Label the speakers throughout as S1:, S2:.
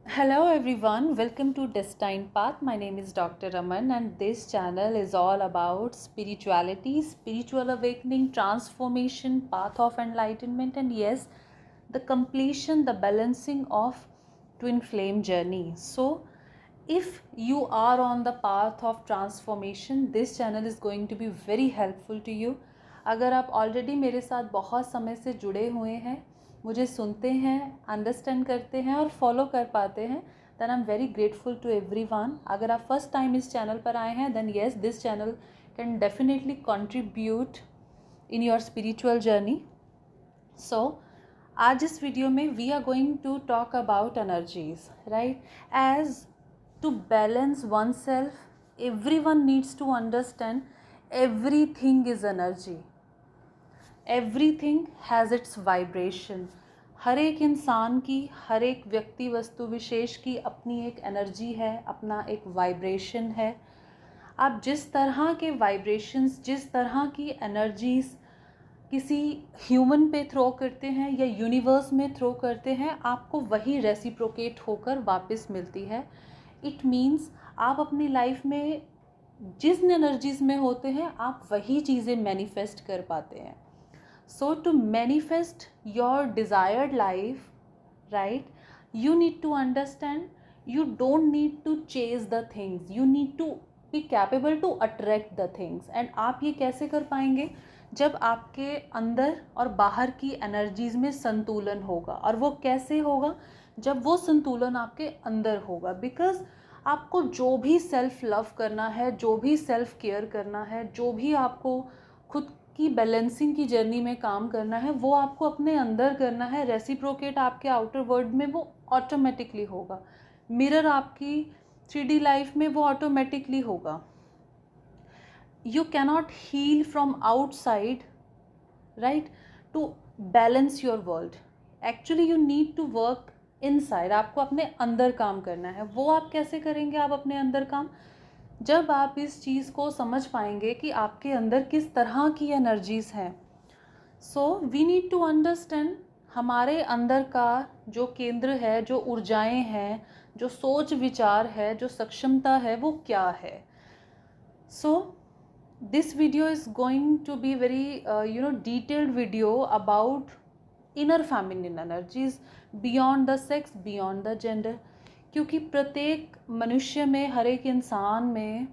S1: Hello everyone, welcome to Destined Path. My name is Dr. Raman and this channel is all about spirituality, spiritual awakening, transformation, path of enlightenment, and yes, the completion, the balancing of twin flame journey. So, if you are on the path of transformation, this channel is going to be very helpful to you. अगर आप already मेरे साथ बहुत समय से जुड़े हुए हैं, मुझे सुनते हैं, अंडरस्टैंड करते हैं और फॉलो कर पाते हैं, then I am very grateful to everyone. अगर आप फर्स्ट टाइम इस चैनल पर आए हैं, then yes, this channel can definitely contribute in your spiritual journey. So आज इस वीडियो में we are going to talk about energies, right. As to balance oneself, everyone needs to understand everything is energy, everything has its vibration. हर एक इंसान की, हर एक व्यक्ति वस्तु विशेष की अपनी एक एनर्जी है, अपना एक वाइब्रेशन है. आप जिस तरह के वाइब्रेशंस, जिस तरह की एनर्जीज किसी ह्यूमन पे थ्रो करते हैं या यूनिवर्स में थ्रो करते हैं, आपको वही रेसिप्रोकेट होकर वापस मिलती है. इट मीन्स आप अपनी लाइफ में जिस एनर्जीज में होते हैं, आप वही चीज़ें मैनिफेस्ट कर पाते हैं. So to manifest your desired life, right, you need to understand, you don't need to chase the things, you need to be capable to attract the things. And आप ये कैसे कर पाएंगे? जब आपके अंदर और बाहर की एनर्जीज में संतुलन होगा. और वो कैसे होगा? जब वो संतुलन आपके अंदर होगा. बिकॉज आपको जो भी सेल्फ लव करना है, जो भी सेल्फ केयर करना है, जो भी आपको खुद की बैलेंसिंग की जर्नी में काम करना है, वो आपको अपने अंदर करना है. रेसिप्रोकेट आपके आउटर वर्ल्ड में वो ऑटोमेटिकली होगा. मिरर आपकी 3D लाइफ में वो ऑटोमेटिकली होगा. You cannot heal from outside, right, to balance your world. Actually you need to work inside. आपको अपने अंदर काम करना है. वो आप कैसे करेंगे? आप अपने अंदर काम, जब आप इस चीज़ को समझ पाएंगे कि आपके अंदर किस तरह की एनर्जीज हैं. So we need to understand हमारे अंदर का जो केंद्र है, जो ऊर्जाएं हैं, जो सोच विचार है, जो सक्षमता है, वो क्या है. सो this video is going to be very detailed video about inner feminine energies beyond the sex, beyond the gender. क्योंकि प्रत्येक मनुष्य में, हर एक इंसान में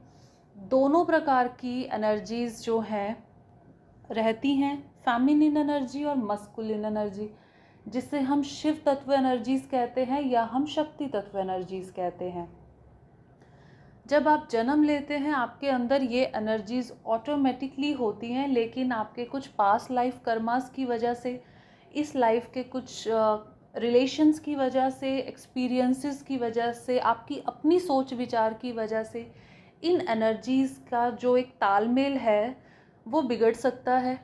S1: दोनों प्रकार की एनर्जीज जो हैं रहती हैं, फेमिनिन एनर्जी और मस्कुलिन एनर्जी, जिसे हम शिव तत्व एनर्जीज कहते हैं या हम शक्ति तत्व एनर्जीज कहते हैं. जब आप जन्म लेते हैं, आपके अंदर ये एनर्जीज ऑटोमेटिकली होती हैं, लेकिन आपके कुछ पास्ट लाइफ कर्मास की वजह से, इस लाइफ के कुछ रिलेशंस की वजह से, एक्सपीरियंसेस की वजह से, आपकी अपनी सोच विचार की वजह से इन एनर्जीज़ का जो एक तालमेल है वो बिगड़ सकता है,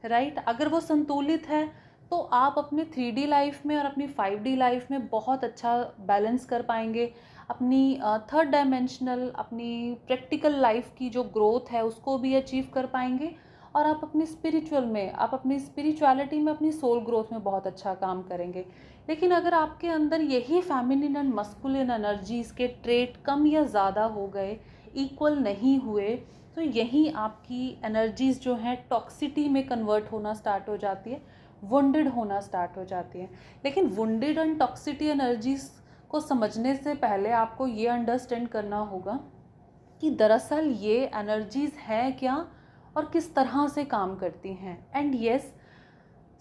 S1: राइट. अगर वो संतुलित है तो आप अपने 3D लाइफ में और अपनी 5D लाइफ में बहुत अच्छा बैलेंस कर पाएंगे. अपनी थर्ड डायमेंशनल, अपनी प्रैक्टिकल लाइफ की जो ग्रोथ है उसको भी अचीव कर पाएंगे. और आप अपनी स्पिरिचुअल में, आप अपनी स्पिरिचुअलिटी में, अपनी सोल ग्रोथ में बहुत अच्छा काम करेंगे. लेकिन अगर आपके अंदर यही फेमिनिन एंड मस्कुलिन एनर्जीज़ के ट्रेट कम या ज़्यादा हो गए, इक्वल नहीं हुए, तो यहीं आपकी एनर्जीज़ जो हैं टॉक्सिटी में कन्वर्ट होना स्टार्ट हो जाती है, वुंडेड होना स्टार्ट हो जाती है. लेकिन वुंडेड एंड टॉक्सिटी एनर्जीज़ को समझने से पहले आपको ये अंडरस्टैंड करना होगा कि दरअसल ये एनर्जीज़ हैं क्या और किस तरह से काम करती हैं. एंड येस,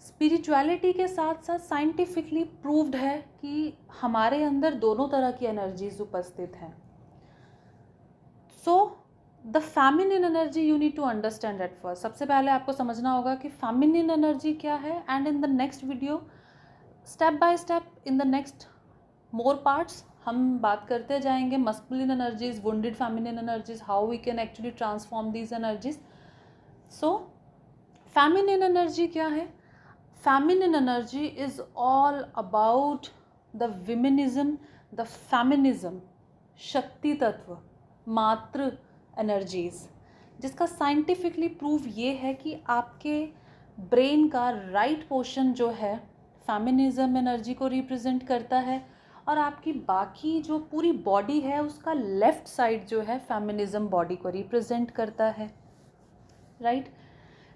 S1: स्पिरिचुअलिटी के साथ साथ साइंटिफिकली प्रूव्ड है कि हमारे अंदर दोनों तरह की एनर्जीज उपस्थित हैं. So the feminine energy you need to understand at first. सबसे पहले आपको समझना होगा कि फेमिनिन एनर्जी क्या है. And in the next video, step by step, in the next more parts, हम बात करते जाएंगे masculine energies, wounded feminine energies, how we can actually transform these energies. So feminine energy क्या है? Feminine energy is all about the womenism, the feminism, शक्ति तत्व, मातृ energies, जिसका साइंटिफिकली प्रूव ये है कि आपके ब्रेन का राइट पोर्शन जो है फेमिनिज्म एनर्जी को रिप्रेजेंट करता है और आपकी बाकी जो पूरी बॉडी है उसका लेफ़्ट साइड जो है फेमिनिज़म बॉडी को रिप्रेजेंट करता है, राइट।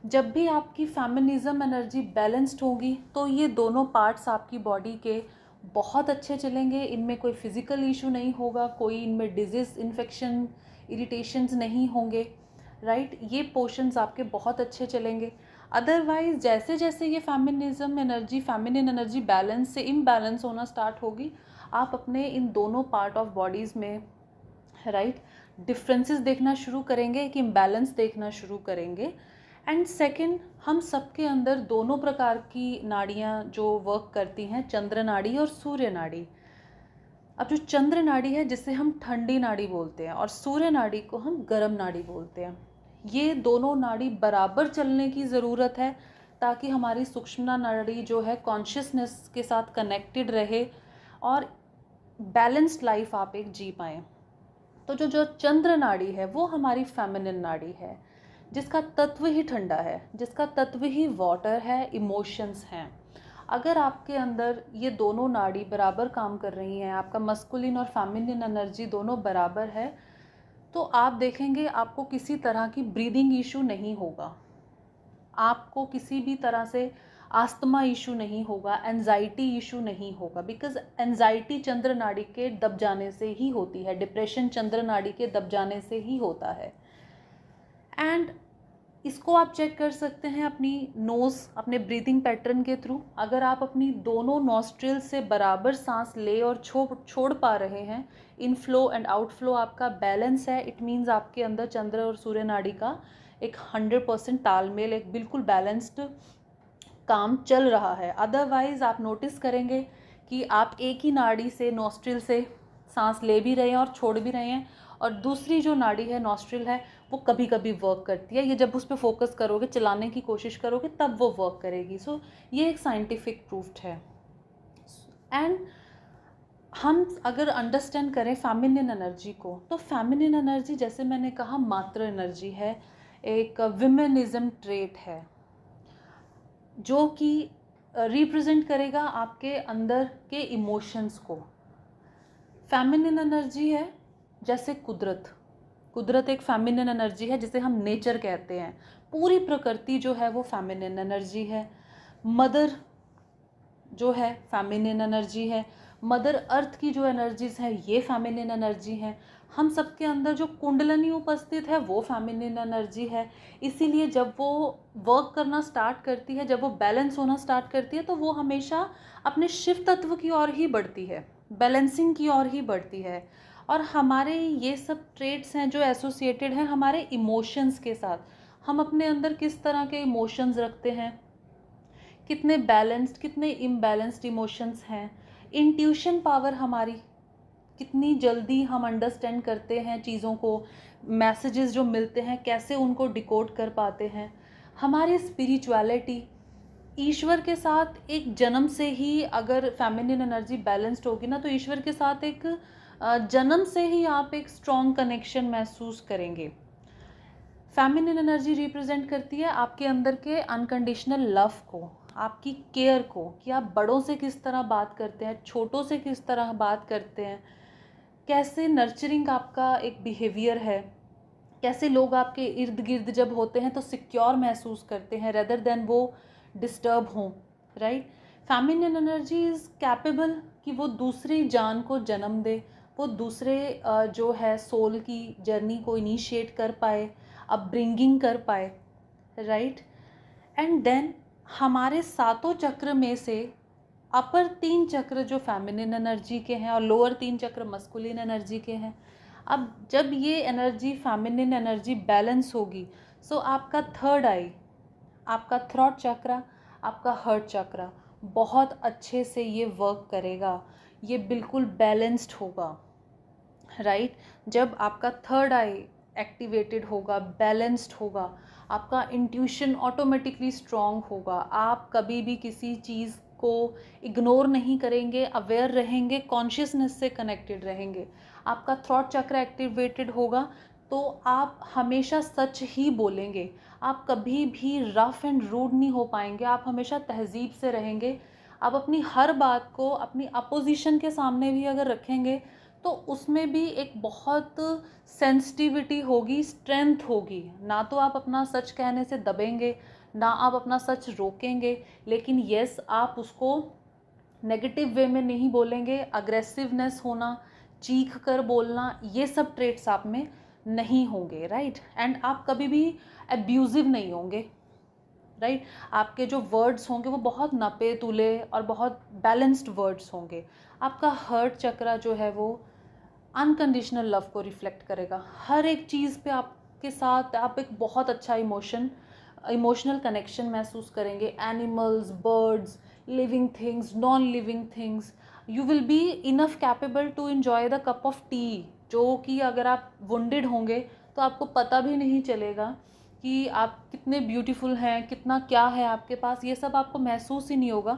S1: जब भी आपकी फेमिनिज़म एनर्जी बैलेंस्ड होगी तो ये दोनों पार्ट्स आपकी बॉडी के बहुत अच्छे चलेंगे, इनमें कोई फिज़िकल इशू नहीं होगा, कोई इनमें डिजीज़, इन्फेक्शन, इरिटेशंस नहीं होंगे, राइट। ये पोर्शंस आपके बहुत अच्छे चलेंगे। अदरवाइज़ जैसे जैसे ये feminism energy, feminine energy balance से इम्बैलेंस होना स्टार्ट होगी, आप अपने इन दोनों पार्ट ऑफ बॉडीज़ में, राइट, डिफरेंसेस देखना शुरू करेंगे, एक इम्बैलेंस देखना शुरू करेंगे। एंड सेकंड, हम सबके अंदर दोनों प्रकार की नाड़ियाँ जो वर्क करती हैं, चंद्र नाड़ी और सूर्य नाड़ी। अब जो चंद्र नाड़ी है जिसे हम ठंडी नाड़ी बोलते हैं और सूर्य नाड़ी को हम गर्म नाड़ी बोलते हैं, ये दोनों नाड़ी बराबर चलने की ज़रूरत है ताकि हमारी सूक्ष्म नाड़ी जो है कॉन्शियसनेस के साथ कनेक्टेड रहे और बैलेंस्ड लाइफ आप एक जी पाएँ। तो जो जो चंद्र नाड़ी है वो हमारी फेमिनिन नाड़ी है, जिसका तत्व ही ठंडा है, जिसका तत्व ही वाटर है, इमोशंस हैं। अगर आपके अंदर ये दोनों नाड़ी बराबर काम कर रही हैं, आपका मस्कुलिन और फेमिनिन एनर्जी दोनों बराबर है, तो आप देखेंगे आपको किसी तरह की ब्रीदिंग इशू नहीं होगा, आपको किसी भी तरह से आस्थमा इशू नहीं होगा, एंजाइटी इशू नहीं होगा, बिकॉज एंजाइटी चंद्र नाड़ी के दब जाने से ही होती है, डिप्रेशन चंद्र नाड़ी के दब जाने से ही होता है। एंड इसको आप चेक कर सकते हैं अपनी नोज़, अपने ब्रीदिंग पैटर्न के थ्रू। अगर आप अपनी दोनों नॉस्ट्रिल से बराबर सांस ले और छोड़ पा रहे हैं, इनफ्लो एंड आउटफ्लो आपका बैलेंस है, इट मीन्स आपके अंदर चंद्र और सूर्य नाड़ी का एक 100% तालमेल, एक बिल्कुल बैलेंस्ड काम चल रहा है। अदरवाइज़ आप नोटिस करेंगे कि आप एक ही नाड़ी से, नॉस्ट्रिल से सांस ले भी रहे हैं और छोड़ भी रहे हैं, और दूसरी जो नाड़ी है, नॉस्ट्रिल है, वो कभी कभी वर्क करती है। ये जब उस पर फोकस करोगे, चलाने की कोशिश करोगे, तब वो वर्क करेगी। सो ये एक साइंटिफिक प्रूफ्ड है। एंड हम अगर अंडरस्टैंड करें फेमिनिन एनर्जी को, तो फेमिनिन एनर्जी जैसे मैंने कहा मात्र एनर्जी है, एक विमेनिज्म ट्रेट है जो कि रिप्रेजेंट करेगा आपके अंदर के इमोशंस को। फेमिनिन एनर्जी है जैसे कुदरत एक फेमिनिन एनर्जी है, जिसे हम नेचर कहते हैं। पूरी प्रकृति जो है वो फेमिनिन एनर्जी है। मदर जो है फेमिनिन एनर्जी है। मदर अर्थ की जो एनर्जीज़ हैं ये फेमिनिन एनर्जी हैं। हम सबके अंदर जो कुंडलनी उपस्थित है वो फेमिनिन एनर्जी है। इसीलिए जब वो वर्क करना स्टार्ट करती है, जब वो बैलेंस होना स्टार्ट करती है, तो वो हमेशा अपने शिव तत्व की ओर ही बढ़ती है, बैलेंसिंग की ओर ही बढ़ती है। और हमारे ये सब ट्रेट्स हैं जो एसोसिएटेड हैं हमारे इमोशंस के साथ। हम अपने अंदर किस तरह के इमोशंस रखते हैं, कितने बैलेंस्ड, कितने इम्बैलेंस्ड इमोशंस हैं, इंट्यूशन पावर हमारी, कितनी जल्दी हम अंडरस्टैंड करते हैं चीज़ों को, मैसेजेस जो मिलते हैं कैसे उनको डिकोड कर पाते हैं। हमारी स्पिरिचुअलिटी, ईश्वर के साथ एक जन्म से ही अगर फेमिनिन एनर्जी बैलेंस्ड होगी ना, तो ईश्वर के साथ एक जन्म से ही आप एक स्ट्रॉन्ग कनेक्शन महसूस करेंगे। फेमिनिन एनर्जी रिप्रेजेंट करती है आपके अंदर के अनकंडीशनल लव को, आपकी केयर को, कि आप बड़ों से किस तरह बात करते हैं, छोटों से किस तरह बात करते हैं, कैसे नर्चरिंग आपका एक बिहेवियर है, कैसे लोग आपके इर्द गिर्द जब होते हैं तो सिक्योर महसूस करते हैं रेदर देन वो डिस्टर्ब हों, right. Feminine energy is capable कि वो दूसरी जान को जन्म दे, वो दूसरे जो है सोल की जर्नी को इनिशिएट कर पाए, अपब्रिंगिंग कर पाए, राइट। एंड देन हमारे सातों चक्र में से अपर 3 चक्र जो फेमिनिन एनर्जी के हैं और लोअर 3 चक्र मस्कुलिन एनर्जी के हैं। अब जब ये एनर्जी फेमिनिन एनर्जी बैलेंस होगी, सो आपका थर्ड आई, आपका थ्रॉट चक्र, आपका हार्ट चक्र बहुत अच्छे से ये वर्क करेगा, ये बिल्कुल बैलेंस्ड होगा, राइट। जब आपका थर्ड आई एक्टिवेटेड होगा, बैलेंस्ड होगा, आपका इंट्यूशन ऑटोमेटिकली स्ट्रॉन्ग होगा, आप कभी भी किसी चीज़ को इग्नोर नहीं करेंगे, अवेयर रहेंगे, कॉन्शियसनेस से कनेक्टेड रहेंगे। आपका थ्रॉट चक्र एक्टिवेटेड होगा तो आप हमेशा सच ही बोलेंगे, आप कभी भी रफ एंड रूड नहीं हो पाएंगे, आप हमेशा तहजीब से रहेंगे, आप अपनी हर बात को अपनी अपोजिशन के सामने भी अगर रखेंगे तो उसमें भी एक बहुत सेंसिटिविटी होगी, स्ट्रेंथ होगी। ना तो आप अपना सच कहने से दबेंगे, ना आप अपना सच रोकेंगे, लेकिन यस आप उसको नेगेटिव वे में नहीं बोलेंगे। अग्रेसिवनेस होना, चीख कर बोलना, ये सब ट्रेट्स आप में नहीं होंगे, राइट। एंड आप कभी भी अब्यूजिव नहीं होंगे, राइट। आपके जो वर्ड्स होंगे वो बहुत नपे तुले और बहुत बैलेंस्ड वर्ड्स होंगे। आपका हर्ट चक्रा जो है वो अनकंडीशनल लव को रिफ्लेक्ट करेगा। हर एक चीज़ पे आपके साथ आप एक बहुत अच्छा इमोशनल कनेक्शन महसूस करेंगे। Animals, birds, living things, non living things, you will be enough capable to enjoy the cup of tea, जो कि अगर आप वुंडेड होंगे तो आपको पता भी नहीं चलेगा कि आप कितने ब्यूटीफुल हैं, कितना क्या है आपके पास, ये सब आपको महसूस ही नहीं होगा,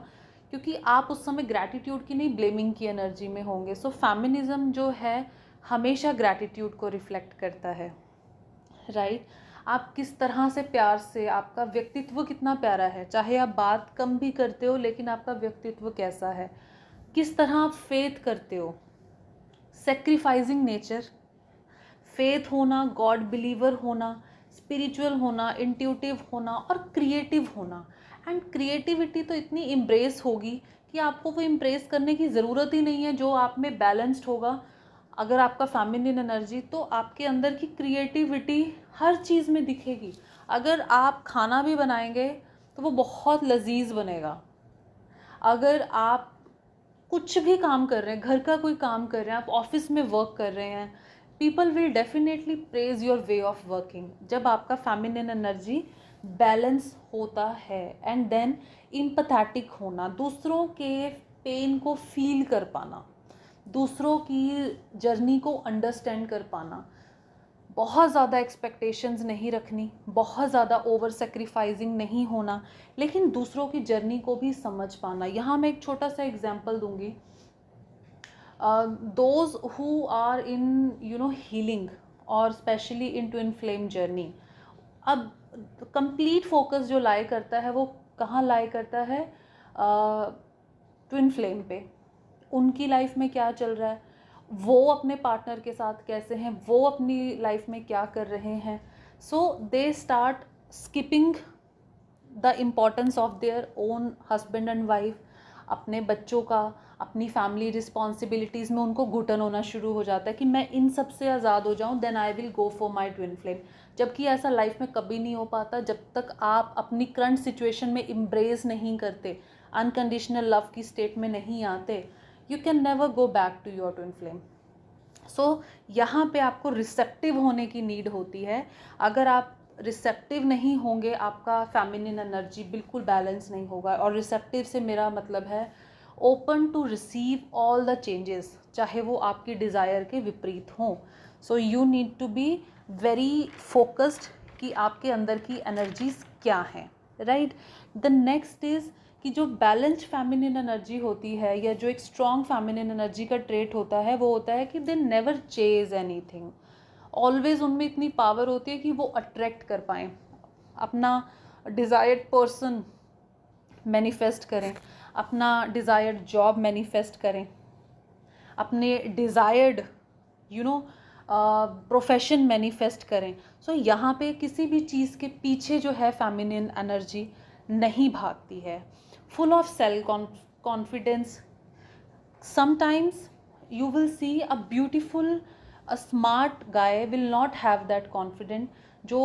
S1: क्योंकि आप उस समय ग्रैटिट्यूड की नहीं, ब्लेमिंग की एनर्जी में होंगे। सो फेमिनिज्म जो है हमेशा ग्रैटिट्यूड को रिफ्लेक्ट करता है, राइट। आप किस तरह से प्यार से, आपका व्यक्तित्व कितना प्यारा है, चाहे आप बात कम भी करते हो लेकिन आपका व्यक्तित्व कैसा है, किस तरह आप फेथ करते हो, सेक्रीफाइसिंग नेचर, फेथ होना, गॉड बिलीवर होना, स्पिरिचुअल होना, इंट्यूटिव होना और क्रिएटिव होना। एंड क्रिएटिविटी तो इतनी इम्ब्रेस होगी कि आपको वो इम्प्रेस करने की ज़रूरत ही नहीं है, जो आप में बैलेंस्ड होगा। अगर आपका फेमिनिन एनर्जी, तो आपके अंदर की क्रिएटिविटी हर चीज़ में दिखेगी। अगर आप खाना भी बनाएंगे तो वो बहुत लजीज बनेगा। अगर आप कुछ भी काम कर रहे हैं, घर का कोई काम कर रहे हैं, आप ऑफिस में वर्क कर रहे हैं, people will definitely praise your way of working, जब आपका फेमिनिन एनर्जी बैलेंस होता है। एंड देन एम्पैथेटिक होना, दूसरों के पेन को फील कर पाना, दूसरों की जर्नी को अंडरस्टैंड कर पाना, बहुत ज़्यादा एक्सपेक्टेशंस नहीं रखनी, बहुत ज़्यादा ओवर सेक्रीफाइसिंग नहीं होना, लेकिन दूसरों की जर्नी को भी समझ पाना। यहाँ मैं एक छोटा सा एग्जांपल दूंगी। Those who are in healing और specially in twin flame journey, अब कंप्लीट फोकस जो लाई करता है वो कहाँ लाई करता है, ट्विन फ्लेम पे। उनकी लाइफ में क्या चल रहा है, वो अपने पार्टनर के साथ कैसे हैं, वो अपनी लाइफ में क्या कर रहे हैं। So they start skipping the importance of their own husband and wife. अपने बच्चों का, अपनी फैमिली रिस्पॉन्सिबिलिटीज़ में उनको घुटन होना शुरू हो जाता है कि मैं इन सब से आज़ाद हो जाऊं, then I will go for my twin flame. जबकि ऐसा लाइफ में कभी नहीं हो पाता जब तक आप अपनी करंट सिचुएशन में इम्ब्रेस नहीं करते, अनकंडीशनल लव की स्टेट में नहीं आते। You can never go back to your twin flame. So यहाँ पे आपको रिसेप्टिव होने की नीड होती है। अगर आप रिसेप्टिव नहीं होंगे, आपका फेमिनिन एनर्जी बिल्कुल बैलेंस नहीं होगा। और रिसेप्टिव से मेरा मतलब है open to receive all the changes, चाहे वो आपकी डिज़ायर के विपरीत हों। So you need to be very focused कि आपके अंदर की एनर्जीज क्या हैं, राइट। द नेक्स्ट इज़ कि जो बैलेंस्ड फेमिनिन एनर्जी होती है, या जो एक स्ट्रॉन्ग फेमिनिन एनर्जी का ट्रेट होता है, वो होता है कि they never chase anything. Always उनमें इतनी पावर होती है कि वो अट्रैक्ट कर पाएँ, अपना डिज़ायर्ड पर्सन मैनिफेस्ट करें, अपना डिज़ायर्ड जॉब मैनिफेस्ट करें, अपने डिज़ायर्ड प्रोफेशन मैनिफेस्ट करें। सो यहाँ पे किसी भी चीज़ के पीछे जो है फेमिनिन एनर्जी नहीं भागती है। Full of self confidence, sometimes you will see a beautiful, a smart guy will not have that confidence। जो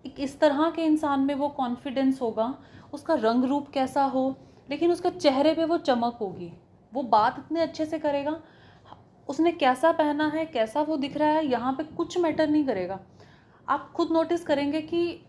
S1: इस तरह के इंसान में वो कॉन्फिडेंस होगा, उसका रंग रूप कैसा हो, लेकिन उसका चेहरे पे वो चमक होगी, वो बात इतने अच्छे से करेगा, उसने कैसा पहना है, कैसा वो दिख रहा है, यहाँ पे कुछ मैटर नहीं करेगा। आप खुद नोटिस करेंगे कि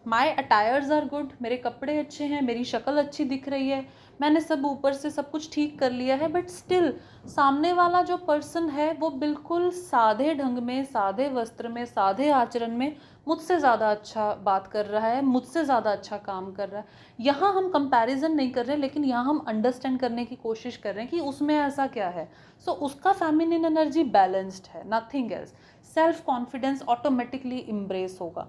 S1: माई अटायर्स आर गुड, मेरे कपड़े अच्छे हैं, मेरी शक्ल अच्छी दिख रही है, मैंने सब ऊपर से सब कुछ ठीक कर लिया है, बट स्टिल सामने वाला जो पर्सन है वो बिल्कुल सादे ढंग में, सादे वस्त्र में, सादे आचरण में मुझसे ज़्यादा अच्छा बात कर रहा है, मुझसे ज़्यादा अच्छा काम कर रहा है। यहाँ हम कंपैरिजन नहीं कर रहे, लेकिन यहाँ हम अंडरस्टैंड करने की कोशिश कर रहे हैं कि उसमें ऐसा क्या है। सो उसका फेमिनिन एनर्जी बैलेंस्ड है, nothing else. Self confidence automatically embrace होगा।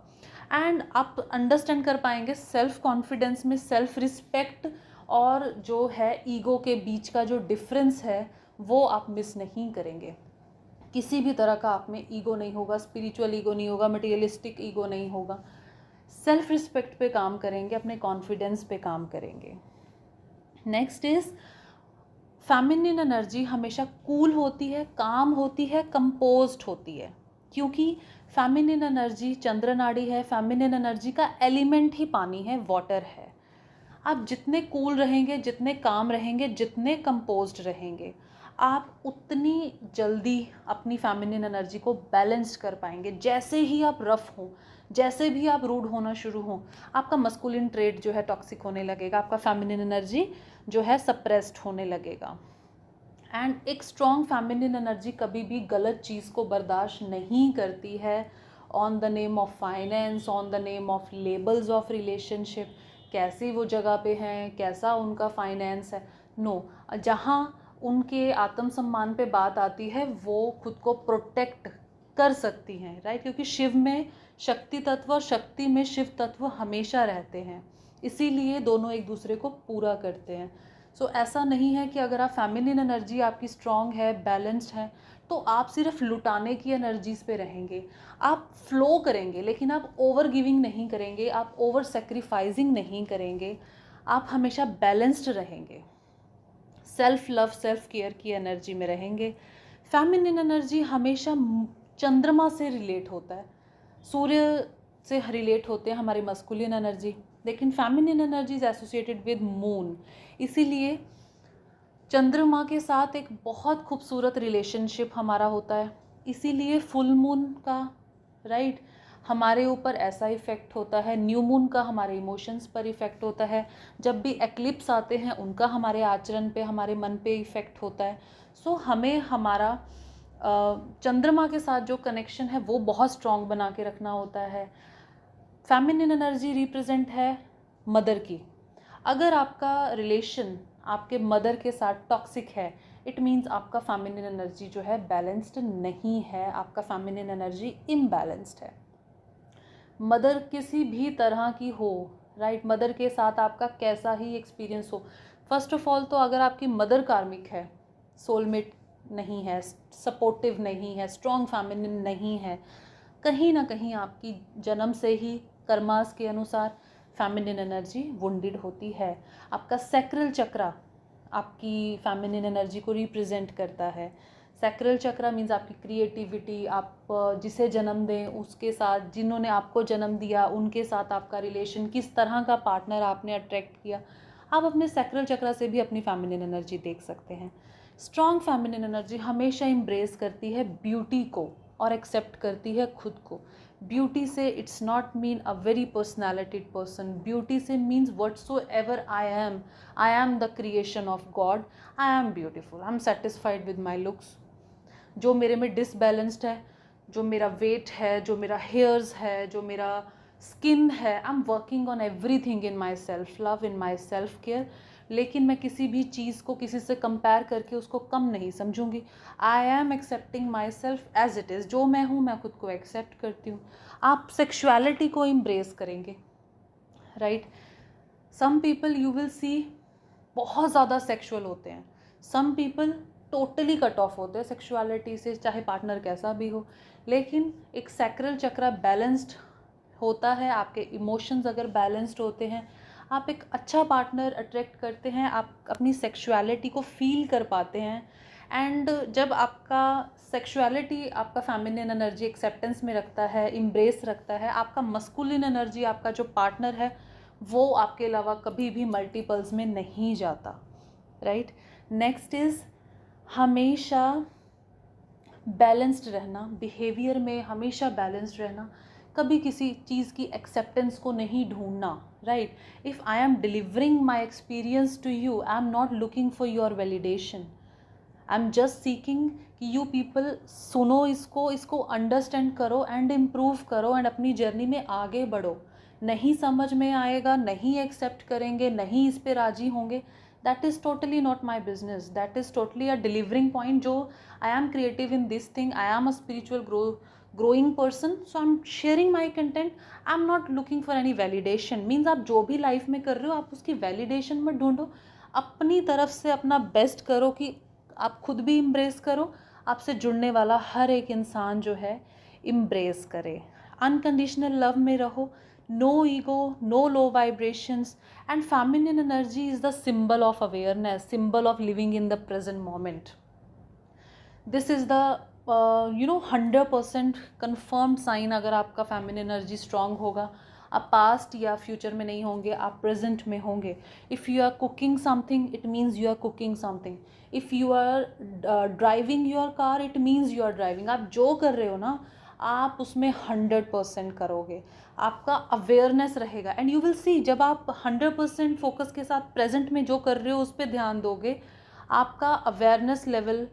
S1: एंड आप अंडरस्टैंड कर पाएंगे सेल्फ कॉन्फिडेंस में सेल्फ रिस्पेक्ट और जो है ईगो के बीच का जो डिफरेंस है वो आप मिस नहीं करेंगे। किसी भी तरह का आप में ईगो नहीं होगा, स्पिरिचुअल ईगो नहीं होगा, मटेरियलिस्टिक ईगो नहीं होगा। सेल्फ रिस्पेक्ट पे काम करेंगे, अपने कॉन्फिडेंस पे काम करेंगे। नेक्स्ट इज फेमिनिन एनर्जी हमेशा कूल होती है, काम होती है, कंपोज्ड होती है, क्योंकि फेमिनिन एनर्जी चंद्र नाड़ी है। फेमिनिन एनर्जी का एलिमेंट ही पानी है, वाटर है। आप जितने कूल रहेंगे, जितने काम रहेंगे, जितने कंपोज्ड रहेंगे, आप उतनी जल्दी अपनी फेमिनिन एनर्जी को बैलेंस कर पाएंगे। जैसे ही आप रफ हों, जैसे भी आप रूड होना शुरू हों, आपका मस्कुलिन ट्रेट जो है टॉक्सिक होने लगेगा, आपका फेमिनिन एनर्जी जो है सप्रेस्ड होने लगेगा। एंड एक स्ट्रॉन्ग फेमिनिन एनर्जी कभी भी गलत चीज़ को बर्दाश्त नहीं करती है, on the name of finance, on the name of labels of relationship, कैसी वो जगह पे हैं, कैसा उनका फाइनेंस है। नो, जहाँ उनके आत्मसम्मान पे बात आती है वो खुद को प्रोटेक्ट कर सकती हैं, राइट, क्योंकि शिव में शक्ति तत्व और शक्ति में शिव तत्व हमेशा रहते हैं, इसीलिए दोनों एक दूसरे को पूरा करते हैं। सो ऐसा नहीं है कि अगर आप फेमिनिन एनर्जी आपकी स्ट्रॉन्ग है, बैलेंस्ड है, तो आप सिर्फ लुटाने की एनर्जीज पे रहेंगे। आप फ्लो करेंगे लेकिन आप ओवर गिविंग नहीं करेंगे, आप ओवर सेक्रीफाइसिंग नहीं करेंगे, आप हमेशा बैलेंस्ड रहेंगे, सेल्फ लव, सेल्फ केयर की एनर्जी में रहेंगे। फेमिनिन एनर्जी हमेशा चंद्रमा से रिलेट होता है, सूर्य से रिलेट होते हैं हमारी मस्कुलिन एनर्जी, लेकिन feminine energy is associated with moon. इसीलिए चंद्रमा के साथ एक बहुत खूबसूरत रिलेशनशिप हमारा होता है। इसीलिए फुल मून का, राइट, हमारे ऊपर ऐसा इफ़ेक्ट होता है, न्यू मून का हमारे इमोशंस पर इफ़ेक्ट होता है, जब भी एक्लिप्स आते हैं उनका हमारे आचरण पे, हमारे मन पे इफ़ेक्ट होता है। सो हमें हमारा चंद्रमा के साथ जो कनेक्शन है वो बहुत स्ट्रॉन्ग बना के रखना होता है। फेमिनिन एनर्जी रिप्रेजेंट है मदर की। अगर आपका रिलेशन आपके मदर के साथ टॉक्सिक है, इट मीन्स आपका फेमिनिन एनर्जी जो है बैलेंस्ड नहीं है, आपका फेमिनिन एनर्जी इम्बैलेंस्ड है। मदर किसी भी तरह की हो, राइट, मदर के साथ आपका कैसा ही एक्सपीरियंस हो, फर्स्ट ऑफ ऑल तो अगर आपकी मदर कार्मिक है, सोलमेट नहीं है, सपोर्टिव नहीं है, स्ट्रॉन्ग फेमिनिन नहीं है, कहीं ना कहीं आपकी जन्म से ही कर्मास के अनुसार फेमिनिन एनर्जी वुंडेड होती है। आपका सैक्रल चक्रा आपकी फेमिनिन एनर्जी को रिप्रेजेंट करता है। सैक्रल चक्रा मीन्स आपकी क्रिएटिविटी, आप जिसे जन्म दें उसके साथ, जिन्होंने आपको जन्म दिया उनके साथ आपका रिलेशन, किस तरह का पार्टनर आपने अट्रैक्ट किया, आप अपने सैक्रल चक्रा से भी अपनी फेमिनिन एनर्जी देख सकते हैं। स्ट्रॉन्ग फेमिनिन एनर्जी हमेशा एम्ब्रेस करती है ब्यूटी को और एक्सेप्ट करती है खुद को। ब्यूटी से it's not mean a very personalitied person, beauty से means whatsoever I am the creation of God, I am beautiful, I am satisfied with my looks. जो मेरे में डिसबैलेंस्ड है, जो मेरा वेट है, जो मेरा हेयर्स है, जो मेरा स्किन है, I am working on everything in my self love, in my self care. लेकिन मैं किसी भी चीज़ को किसी से कंपेयर करके उसको कम नहीं समझूंगी। I am accepting myself as it is, जो मैं हूँ मैं खुद को एक्सेप्ट करती हूँ। आप सेक्सुअलिटी को इम्ब्रेस करेंगे, right. Some people you will see बहुत ज़्यादा सेक्सुअल होते हैं, some people totally cut off होते हैं सेक्सुअलिटी से, चाहे पार्टनर कैसा भी हो। लेकिन एक सैक्रल चक्रा बैलेंस्ड होता है, आपके इमोशंस अगर बैलेंस्ड होते हैं, आप एक अच्छा पार्टनर अट्रैक्ट करते हैं, आप अपनी सेक्सुअलिटी को फील कर पाते हैं। एंड जब आपका सेक्सुअलिटी आपका फेमिनिन एनर्जी एक्सेप्टेंस में रखता है, इम्ब्रेस रखता है, आपका मस्कुलिन एनर्जी, आपका जो पार्टनर है वो आपके अलावा कभी भी मल्टीपल्स में नहीं जाता, राइट। नेक्स्ट इज़ हमेशा बैलेंस्ड रहना, बिहेवियर में हमेशा बैलेंस्ड रहना, कभी किसी चीज़ की एक्सेप्टेंस को नहीं ढूंढना, right. If I am delivering my experience to you, I am not looking for your validation, I am just seeking कि यू पीपल सुनो इसको अंडरस्टैंड करो एंड इम्प्रूव करो एंड अपनी जर्नी में आगे बढ़ो। नहीं समझ में आएगा, नहीं एक्सेप्ट करेंगे, नहीं इस पे राजी होंगे, that is totally not my business, that is totally a delivering point जो I am creative in this thing, I am a spiritual growing person, so I'm sharing my content. I'm not looking for any validation. Means आप जो भी life में कर रहे हो आप उसकी वैलिडेशन मत ढूंढो, अपनी तरफ से अपना बेस्ट करो कि आप खुद भी इम्ब्रेस करो, आपसे जुड़ने वाला हर एक इंसान जो है इम्ब्रेस करे। अनकंडीशनल लव में रहो, no ego, no low vibrations, and feminine energy is the symbol of awareness, symbol of living in the present moment. This is the 100% confirmed sign. अगर आपका फेमिनिन एनर्जी स्ट्रांग होगा, आप past या future में नहीं होंगे, आप प्रेजेंट में होंगे। If you are cooking something, it means you are cooking something. If you are driving your car, it means you are driving. आप जो कर रहे हो ना, आप उसमें 100% करोगे, आपका अवेयरनेस रहेगा। एंड यू विल सी, जब आप 100% फोकस के साथ प्रेजेंट में जो कर रहे हो उस पर ध्यान दोगे, आपका अवेयरनेस लेवल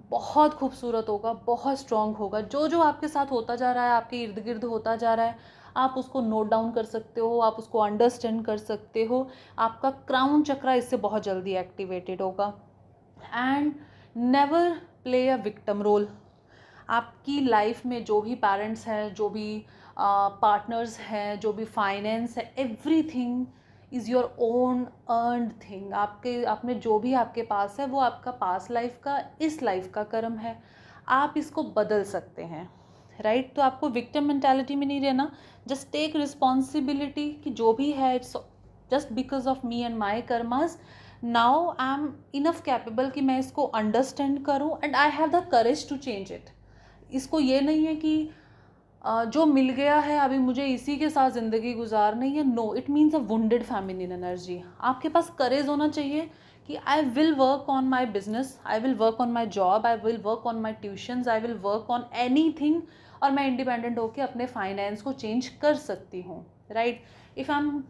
S1: बहुत खूबसूरत होगा, बहुत स्ट्रॉन्ग होगा। जो जो आपके साथ होता जा रहा है, आपके इर्द गिर्द होता जा रहा है, आप उसको नोट डाउन कर सकते हो, आप उसको अंडरस्टैंड कर सकते हो। आपका क्राउन चक्रा इससे बहुत जल्दी एक्टिवेटेड होगा। And never play a victim role. आपकी लाइफ में जो भी पेरेंट्स हैं, जो भी पार्टनर्स हैं, जो भी फाइनेंस है, everything is your own earned thing. आपने जो भी आपके पास है वो आपका पास लाइफ का, इस लाइफ का कर्म है। आप इसको बदल सकते हैं, राइट? तो आपको विक्टिम मेंटालिटी में नहीं रहना। जस्ट टेक रिस्पॉन्सिबिलिटी कि जो भी है it's just because of me and my karmas. Now I am enough capable कि मैं इसको अंडरस्टैंड करूँ and I have the courage to change it. इसको ये नहीं है कि जो मिल गया है अभी मुझे इसी के साथ ज़िंदगी गुजारनी है। No, it means a wounded feminine energy. आपके पास करेज होना चाहिए कि I will work on my business, I will work on my job, I will work on my tuitions, I will work on anything, और मैं independent होकर अपने finance को चेंज कर सकती हूँ, right? If I M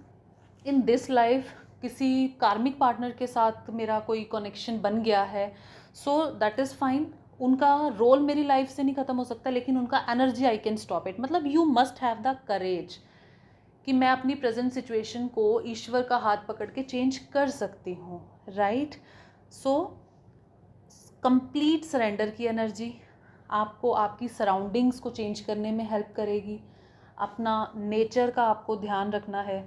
S1: in this life, किसी कार्मिक पार्टनर के साथ मेरा कोई कनेक्शन बन गया है, सो दैट इज़ फाइन। उनका रोल मेरी लाइफ से नहीं ख़त्म हो सकता, लेकिन उनका energy I can stop it. मतलब you must have the courage कि मैं अपनी प्रेजेंट सिचुएशन को ईश्वर का हाथ पकड़ के चेंज कर सकती हूँ, राइट? सो कंप्लीट सरेंडर की एनर्जी आपको आपकी सराउंडिंग्स को चेंज करने में हेल्प करेगी। अपना नेचर का आपको ध्यान रखना है,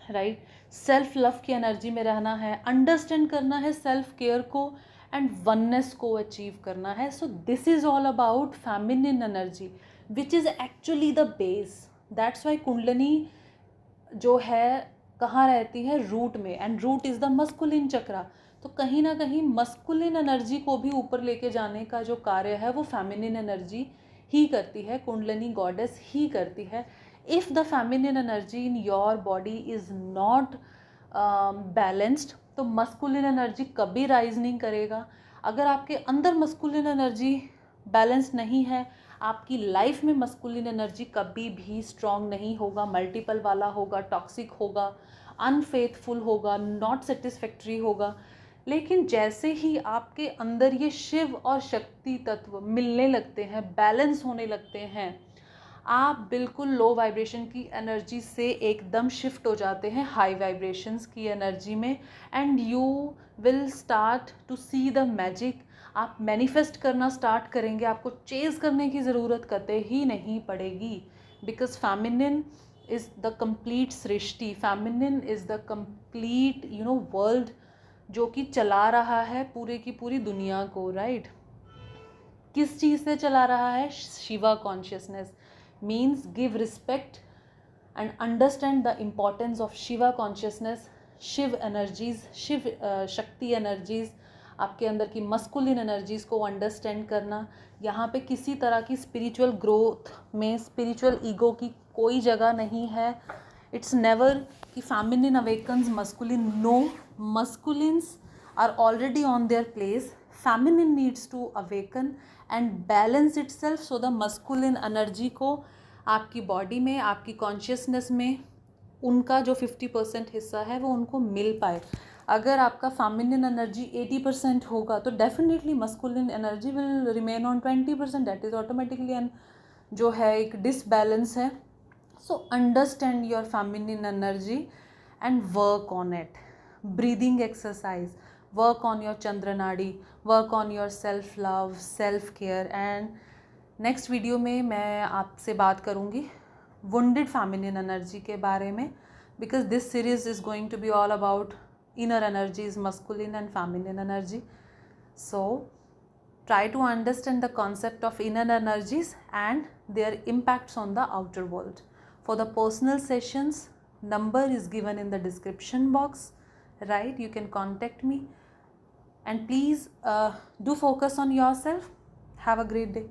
S1: राइट? सेल्फ लव की एनर्जी में रहना है, अंडरस्टैंड करना है सेल्फ केयर को, एंड वननेस को अचीव करना है। So this is all about feminine energy which is actually the base. That's why kundalini जो है कहाँ रहती है? रूट में, and root is the masculine chakra. तो कहीं ना कहीं मस्कुलिन एनर्जी को भी ऊपर लेके जाने का जो कार्य है वो फेमिनिन एनर्जी ही करती है, कुंडलिनी गॉडेस ही करती है। If the feminine energy in your body is not balanced, तो मस्कुलिन एनर्जी कभी राइज नहीं करेगा। अगर आपके अंदर मस्कुलिन एनर्जी बैलेंस नहीं है, आपकी लाइफ में मस्कुलिन एनर्जी कभी भी स्ट्रांग नहीं होगा, मल्टीपल वाला होगा, टॉक्सिक होगा, अनफेथफुल होगा, नॉट सेटिस्फैक्ट्री होगा। लेकिन जैसे ही आपके अंदर ये शिव और शक्ति तत्व मिलने लगते हैं, बैलेंस होने लगते हैं, आप बिल्कुल लो वाइब्रेशन की एनर्जी से एकदम शिफ्ट हो जाते हैं हाई वाइब्रेशंस की एनर्जी में, and you will start to see the magic. आप मैनिफेस्ट करना स्टार्ट करेंगे, आपको चेज़ करने की ज़रूरत कतई ही नहीं पड़ेगी, because feminine is the complete Srishti, feminine is the complete world जो कि चला रहा है पूरे की पूरी दुनिया को, राइट? किस चीज़ से चला रहा है? Shiva consciousness. Means give respect and understand the importance of Shiva consciousness, Shiv energies, Shiv Shakti energies, आपके अंदर की मस्कुलिन एनर्जीज़ को अंडरस्टैंड करना। यहाँ पे किसी तरह की स्पिरिचुअल ग्रोथ में स्पिरिचुअल ईगो की कोई जगह नहीं है। इट्स नेवर कि feminine awakens masculine, no, masculines are already on their place. Feminine needs to awaken and balance itself, so the masculine energy को आपकी बॉडी में, आपकी कॉन्शियसनेस में उनका जो 50% हिस्सा है वो उनको मिल पाए। अगर आपका फेमिनिन एनर्जी 80% होगा तो definitely masculine energy will remain on 20%। That is automatically an जो है एक डिसबैलेंस है। So understand your feminine energy and work on it. Breathing exercise, work on your chandra nadi, work on your self love, self care, and next video में मैं आपसे बात करूँगी wounded feminine energy के बारे में, because this series is going to be all about inner energies, masculine and feminine energy. So try to understand the concept of inner energies and their impacts on the outer world. For the personal sessions, number is given in the description box, right? You can contact me, and please do focus on yourself. Have a great day.